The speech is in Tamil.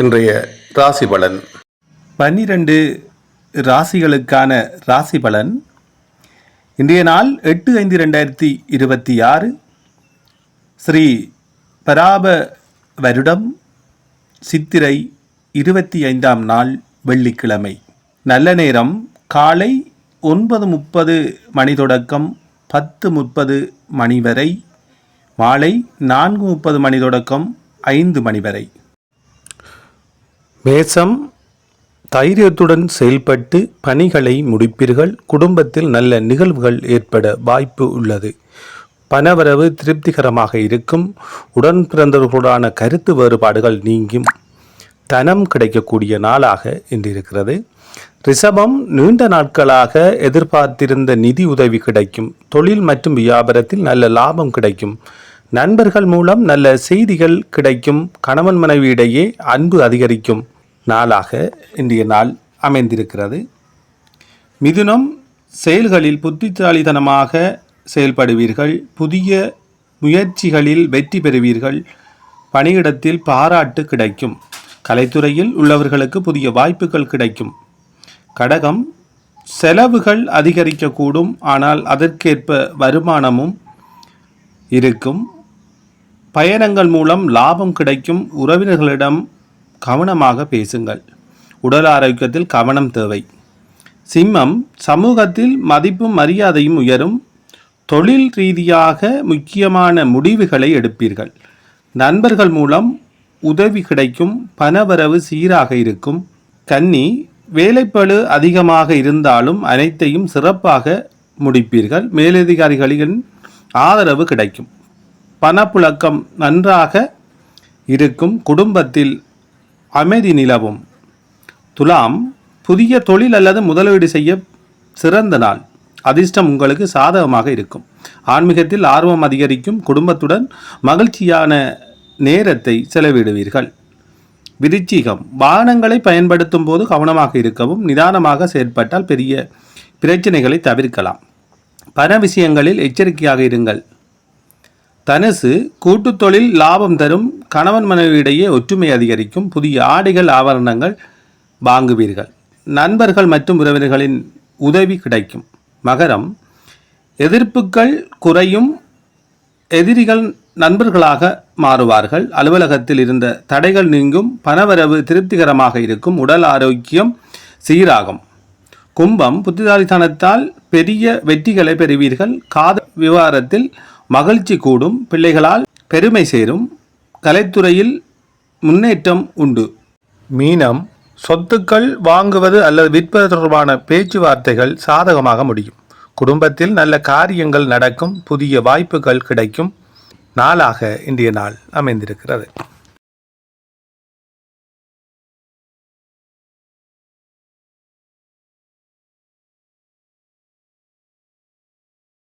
இன்றைய ராசி பலன். 12 ராசிகளுக்கான ராசி பலன். இன்றைய நாள் 8/5/2026 ஸ்ரீ பராப வருடம் சித்திரை 25ஆம் நாள் வெள்ளிக்கிழமை. நல்ல நேரம் காலை 9:30 மணி தொடக்கம் 10:30 மணி வரை, மாலை 4:30 மணி தொடக்கம் 5 மணி வரை. மேசம், தைரியத்துடன் செயல்பட்டு பணிகளை முடிப்பீர்கள். குடும்பத்தில் நல்ல நிகழ்வுகள் ஏற்பட வாய்ப்பு உள்ளது. பணவரவு திருப்திகரமாக இருக்கும். உடன் பிறந்தவர்களுடான கருத்து வேறுபாடுகள் நீங்கும். தனம் கிடைக்கக்கூடிய நாளாக இன்று இருக்கிறது. ரிஷபம், நீண்ட நாட்களாக எதிர்பார்த்திருந்த நிதி உதவி கிடைக்கும். தொழில் மற்றும் வியாபாரத்தில் நல்ல லாபம் கிடைக்கும். நண்பர்கள் மூலம் நல்ல செய்திகள் கிடைக்கும். கணவன் மனைவியிடையே அன்பு அதிகரிக்கும் நாளாக இன்றைய நாள் அமைந்திருக்கிறது. மிதுனம், செயல்களில் புத்திசாலித்தனமாக செயல்படுவீர்கள். புதிய முயற்சிகளில் வெற்றி பெறுவீர்கள். பணியிடத்தில் பாராட்டு கிடைக்கும். கலைத்துறையில் உள்ளவர்களுக்கு புதிய வாய்ப்புகள் கிடைக்கும். கடகம், செலவுகள் அதிகரிக்கக்கூடும், ஆனால் அதற்கேற்ப வருமானமும் இருக்கும். பயணங்கள் மூலம் லாபம் கிடைக்கும். உறவினர்களிடம் கவனமாக பேசுங்கள். உடல் ஆரோக்கியத்தில் கவனம் தேவை. சிம்மம், சமூகத்தில் மதிப்பும் மரியாதையும் உயரும். தொழில் ரீதியாக முக்கியமான முடிவுகளை எடுப்பீர்கள். நண்பர்கள் மூலம் உதவி கிடைக்கும். பணவரவு சீராக இருக்கும். கன்னி, வேலைப்பளு அதிகமாக இருந்தாலும் அனைத்தையும் சிறப்பாக முடிப்பீர்கள். மேலதிகாரிகளின் ஆதரவு கிடைக்கும். பணப்புழக்கம் நன்றாக இருக்கும். குடும்பத்தில் அமைதி நிலவும். துலாம், புதிய தொழில் அல்லது முதலீடு செய்ய சிறந்த நாள். அதிர்ஷ்டம் உங்களுக்கு சாதகமாக இருக்கும். ஆன்மீகத்தில் ஆர்வம் அதிகரிக்கும். குடும்பத்துடன் மகிழ்ச்சியான நேரத்தை செலவிடுவீர்கள். விருச்சிகம், வாகனங்களை பயன்படுத்தும் போது கவனமாக இருக்கவும். நிதானமாக செயற்பட்டால் பெரிய பிரச்சனைகளை தவிர்க்கலாம். பண விஷயங்களில் எச்சரிக்கையாக இருங்கள். தனுசு, கூட்டு தொழில் லாபம் தரும். கணவன் மனைவியிடையே ஒற்றுமை அதிகரிக்கும். புதிய ஆடைகள் ஆபரணங்கள் வாங்குவீர்கள். நண்பர்கள் மற்றும் உறவினர்களின் உதவி கிடைக்கும். மகரம், எதிர்ப்புகள் குறையும். எதிரிகள் நண்பர்களாக மாறுவார்கள். அலுவலகத்தில் இருந்த தடைகள் நீங்கும். பணவரவு திருப்திகரமாக இருக்கும். உடல் ஆரோக்கியம் சீராகும். கும்பம், புத்திசாலித்தனத்தால் பெரிய வெற்றிகளை பெறுவீர்கள். காதல் விவகாரத்தில் மகிழ்ச்சி கூடும். பிள்ளைகளால் பெருமை சேரும். கலைத்துறையில் முன்னேற்றம் உண்டு. மீனம், சொத்துக்கள் வாங்குவது அல்லது விற்பது தொடர்பான பேச்சுவார்த்தைகள் சாதகமாக முடியும். குடும்பத்தில் நல்ல காரியங்கள் நடக்கும். புதிய வாய்ப்புகள் கிடைக்கும் நாளாக இன்றைய நாள் அமைந்திருக்கிறது.